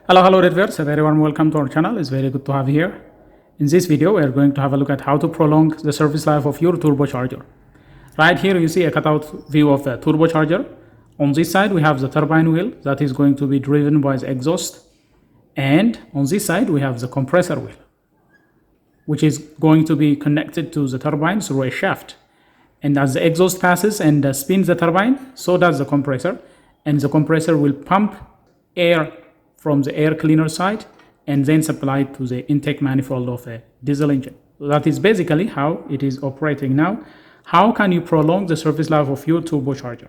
Hello reviewers, a very warm welcome to our channel. It's very good to have you here. In this video, we are going to have a look at how to prolong the service life of your turbocharger. Right here, you see a cutout view of the turbocharger. On this side, we have the turbine wheel that is going to be driven by the exhaust. And on this side, we have the compressor wheel, which is going to be connected to the turbine through a shaft. And as the exhaust passes and spins the turbine, so does the compressor. And the compressor will pump air from the air cleaner side and then supply it to the intake manifold of a diesel engine. So that is basically how it is operating now. How can you prolong the service life of your turbocharger?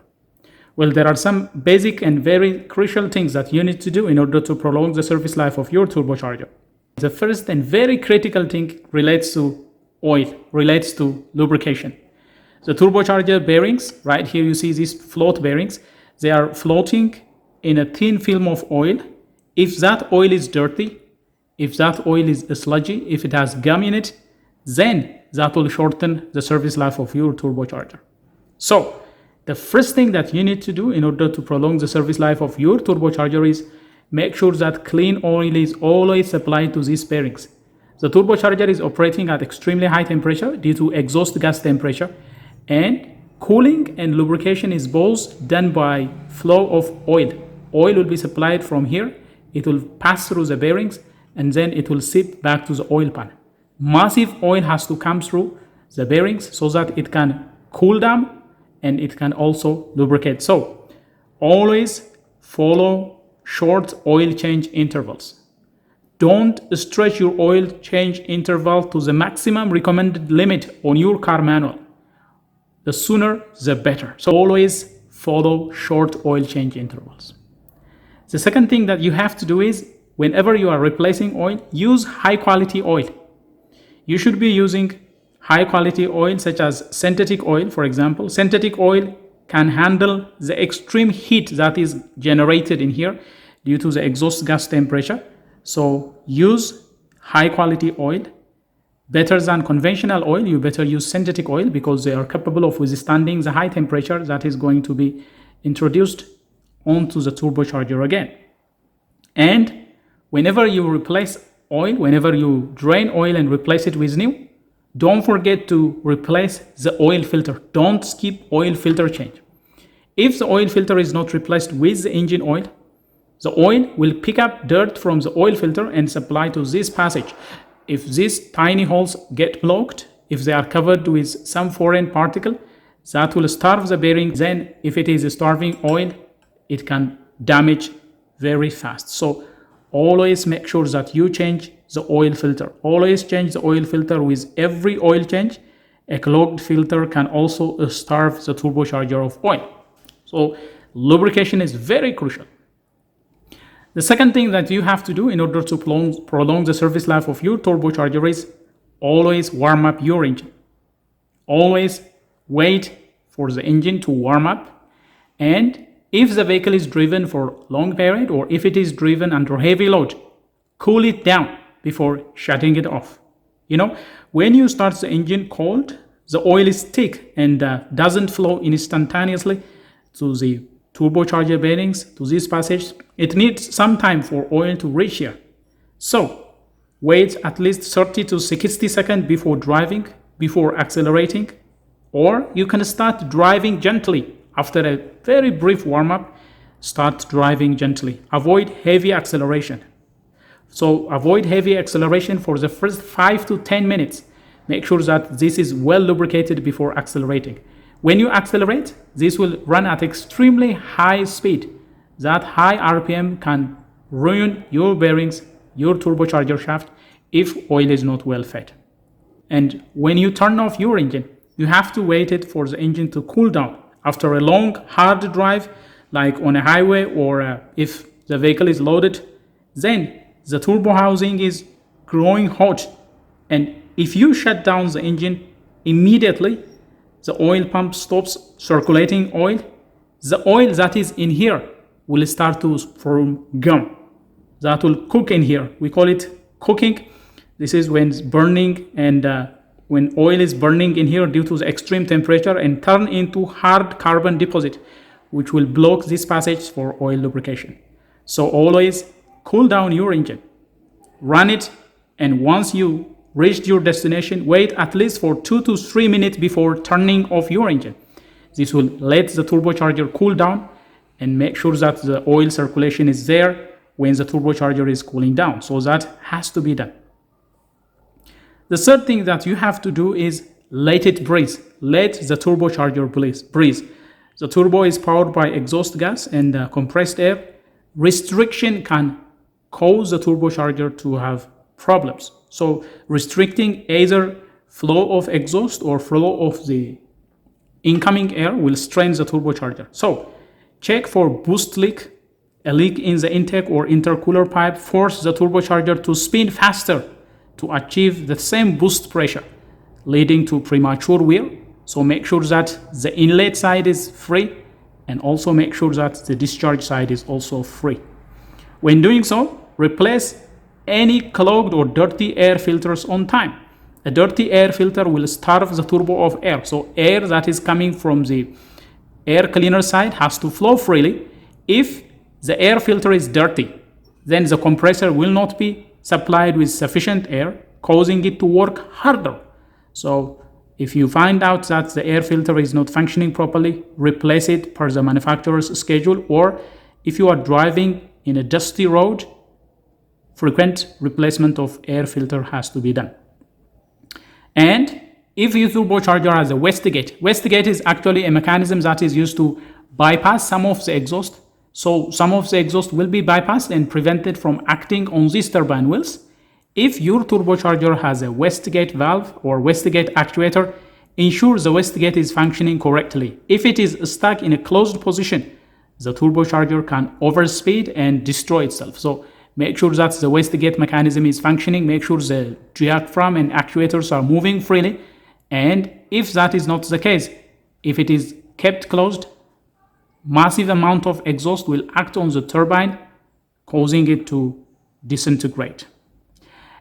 Well, there are some basic and very crucial things that you need to do in order to prolong the service life of your turbocharger. The first and very critical thing relates to oil, relates to lubrication. The turbocharger bearings, right here you see these float bearings, they are floating in a thin film of oil. If that oil is dirty, if that oil is sludgy, if it has gum in it, then that will shorten the service life of your turbocharger. So, the first thing that you need to do in order to prolong the service life of your turbocharger is make sure that clean oil is always supplied to these bearings. The turbocharger is operating at extremely high temperature due to exhaust gas temperature, and cooling and lubrication is both done by flow of oil. Oil will be supplied from here. It will pass through the bearings and then it will sit back to the oil pan. Massive oil has to come through the bearings so that it can cool down and it can also lubricate. So always follow short oil change intervals. Don't stretch your oil change interval to the maximum recommended limit on your car manual. The sooner, the better. So always follow short oil change intervals. The second thing that you have to do is, whenever you are replacing oil, use high quality oil. You should be using high quality oil such as synthetic oil, for example. Synthetic oil can handle the extreme heat that is generated in here due to the exhaust gas temperature. So use high quality oil. Better than conventional oil, you better use synthetic oil because they are capable of withstanding the high temperature that is going to be introduced onto the turbocharger again. And whenever you replace oil, whenever you drain oil and replace it with new, don't forget to replace the oil filter. Don't skip oil filter change. If the oil filter is not replaced with the engine oil, the oil will pick up dirt from the oil filter and supply to this passage. If these tiny holes get blocked, if they are covered with some foreign particle, that will starve the bearing. Then if it is starving oil, it can damage very fast. So always make sure that you change the oil filter. Always change the oil filter with every oil change. A clogged filter can also starve the turbocharger of oil. So lubrication is very crucial. The second thing that you have to do in order to prolong the service life of your turbocharger is always warm up your engine. Always wait for the engine to warm up, and if the vehicle is driven for long period or if it is driven under heavy load, cool it down before shutting it off. You know, when you start the engine cold, the oil is thick and doesn't flow instantaneously to the turbocharger bearings, to this passage. It needs some time for oil to reach here. So wait at least 30 to 60 seconds before driving, before accelerating, or you can start driving gently. After a very brief warm-up, start driving gently. Avoid heavy acceleration. So avoid heavy acceleration for the first 5 to 10 minutes. Make sure that this is well lubricated before accelerating. When you accelerate, this will run at extremely high speed. That high RPM can ruin your bearings, your turbocharger shaft, if oil is not well fed. And when you turn off your engine, you have to wait it for the engine to cool down. After a long, hard drive, like on a highway or if the vehicle is loaded, then the turbo housing is growing hot. And if you shut down the engine immediately, the oil pump stops circulating oil. The oil that is in here will start to form gum. That will cook in here. We call it cooking. This is when it's burning and when oil is burning in here due to the extreme temperature and turn into hard carbon deposit, which will block this passage for oil lubrication. So always cool down your engine, run it, and once you reached your destination, wait at least for 2 to 3 minutes before turning off your engine. This will let the turbocharger cool down and make sure that the oil circulation is there when the turbocharger is cooling down. So that has to be done. The third thing that you have to do is let it breathe. Let the turbocharger breathe. The turbo is powered by exhaust gas and compressed air. Restriction can cause the turbocharger to have problems. So restricting either flow of exhaust or flow of the incoming air will strain the turbocharger. So check for boost leak. A leak in the intake or intercooler pipe force the turbocharger to spin faster to achieve the same boost pressure, leading to premature wear. So make sure that the inlet side is free and also make sure that the discharge side is also free. When doing so, replace any clogged or dirty air filters on time. A dirty air filter will starve the turbo of air. So air that is coming from the air cleaner side has to flow freely. If the air filter is dirty, then the compressor will not be supplied with sufficient air, causing it to work harder. So if you find out that the air filter is not functioning properly, replace it per the manufacturer's schedule, or if you are driving in a dusty road, frequent replacement of air filter has to be done. And if your turbocharger has a wastegate is actually a mechanism that is used to bypass some of the exhaust. So some of the exhaust will be bypassed and prevented from acting on these turbine wheels. If your turbocharger has a wastegate valve or wastegate actuator, ensure the wastegate is functioning correctly. If it is stuck in a closed position, the turbocharger can overspeed and destroy itself. So make sure that the wastegate mechanism is functioning. Make sure the diaphragm and actuators are moving freely. And if that is not the case, if it is kept closed, massive amount of exhaust will act on the turbine, causing it to disintegrate.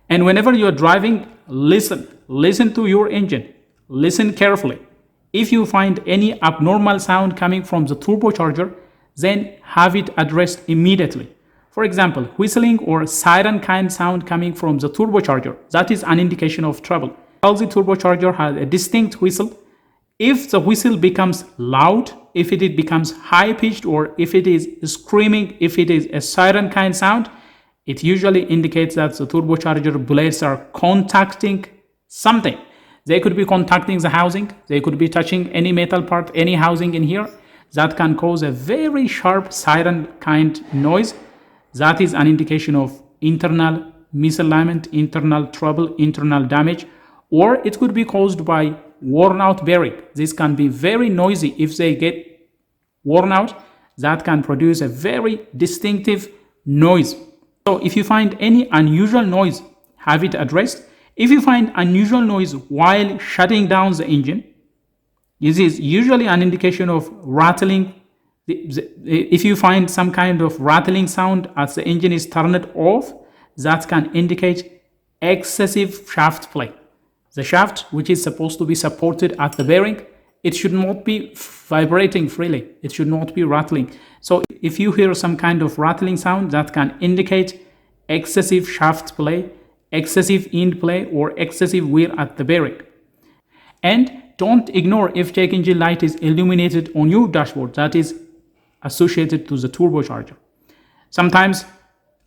And whenever you are driving, listen to your engine. Listen carefully. If you find any abnormal sound coming from the turbocharger, then have it addressed immediately. For example, whistling or siren kind sound coming from the turbocharger, that is an indication of trouble. While the turbocharger has a distinct whistle, if the whistle becomes loud, if it becomes high-pitched, or if it is screaming, if it is a siren kind sound, it usually indicates that the turbocharger blades are contacting something. They could be contacting the housing, they could be touching any metal part, any housing in here. That can cause a very sharp siren kind noise. That is an indication of internal misalignment, internal trouble, internal damage, or it could be caused by worn out bearing. This can be very noisy. If they get worn out, that can produce a very distinctive noise. So if you find any unusual noise, have it addressed. If you find unusual noise while shutting down the engine, this is usually an indication of rattling. If you find some kind of rattling sound as the engine is turned off, that can indicate excessive shaft play. The shaft, which is supposed to be supported at the bearing, it should not be vibrating freely. It should not be rattling. So if you hear some kind of rattling sound, that can indicate excessive shaft play, excessive end play, or excessive wear at the bearing. And don't ignore if check engine light is illuminated on your dashboard. That is associated to the turbocharger. Sometimes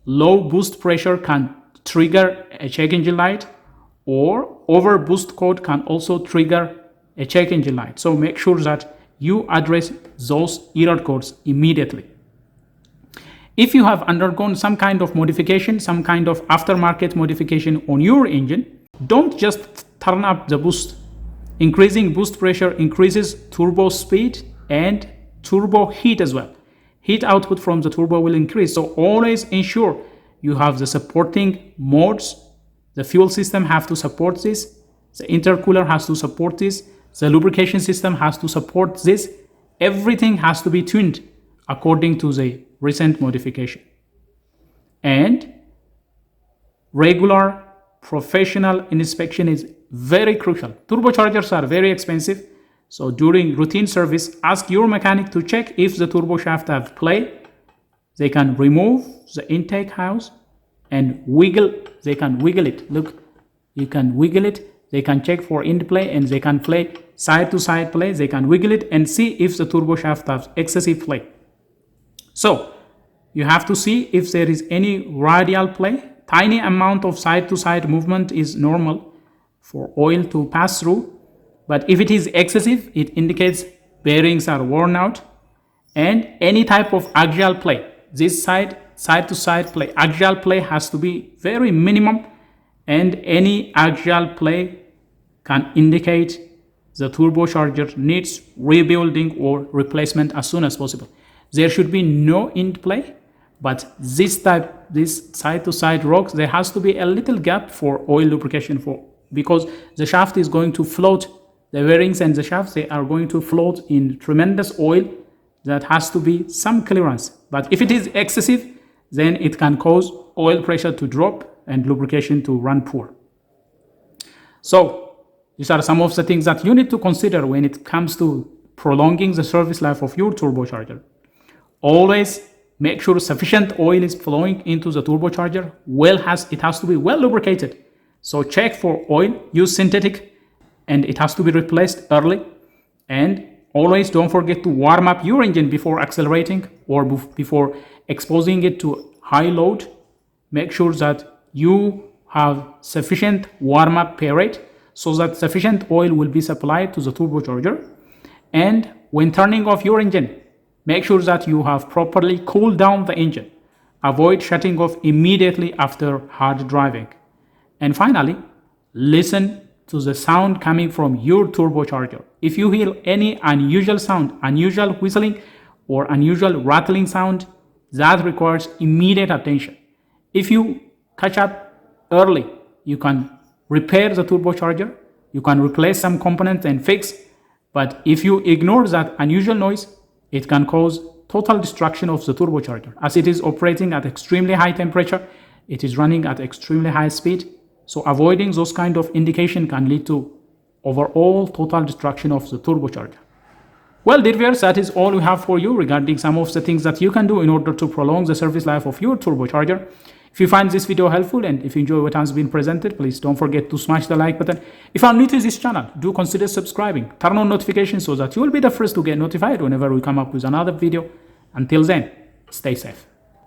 low boost pressure can trigger a check engine light, or over boost code can also trigger a check engine light. So make sure that you address those error codes immediately. If you have undergone some kind of modification, some kind of aftermarket modification on your engine, don't just turn up the boost. Increasing boost pressure increases turbo speed and turbo heat as well. Heat output from the turbo will increase. So always ensure you have the supporting modes. The fuel system has to support this. The intercooler has to support this. The lubrication system has to support this. Everything has to be tuned according to the recent modification. And regular professional inspection is very crucial. Turbochargers are very expensive. So during routine service, ask your mechanic to check if the turbo shaft have play. they can remove the intake house and wiggle. They can wiggle it. Look, you can wiggle it. They can check for end play, and they can play side to side play. They can wiggle it and see if the turbo shaft has excessive play. So you have to see if there is any radial play. Tiny amount of side to side movement is normal for oil to pass through. But if it is excessive, it indicates bearings are worn out. And any type of axial play, this side to side play, axial play has to be very minimum, and any axial play can indicate the turbocharger needs rebuilding or replacement as soon as possible. There should be no end play, but this side to side rocks, there has to be a little gap for oil lubrication because the shaft is going to float. The bearings and the shafts, they are going to float in tremendous oil. That has to be some clearance. But if it is excessive, then it can cause oil pressure to drop and lubrication to run poor. So these are some of the things that you need to consider when it comes to prolonging the service life of your turbocharger. Always make sure sufficient oil is flowing into the turbocharger. It has to be well lubricated. So check for oil, use synthetic, and it has to be replaced early. And always don't forget to warm up your engine before accelerating or before exposing it to high load. Make sure that you have sufficient warm-up period so that sufficient oil will be supplied to the turbocharger. And when turning off your engine, make sure that you have properly cooled down the engine. Avoid shutting off immediately after hard driving. And finally, listen to the sound coming from your turbocharger. If you hear any unusual sound, unusual whistling or unusual rattling sound, that requires immediate attention. If you catch up early, you can repair the turbocharger, you can replace some components and fix. But if you ignore that unusual noise, it can cause total destruction of the turbocharger. As it is operating at extremely high temperature, it is running at extremely high speed. So avoiding those kind of indication can lead to overall total destruction of the turbocharger. Well, dear viewers, that is all we have for you regarding some of the things that you can do in order to prolong the service life of your turbocharger. If you find this video helpful and if you enjoy what has been presented, please don't forget to smash the like button. If you are new to this channel, do consider subscribing. Turn on notifications so that you will be the first to get notified whenever we come up with another video. Until then, stay safe.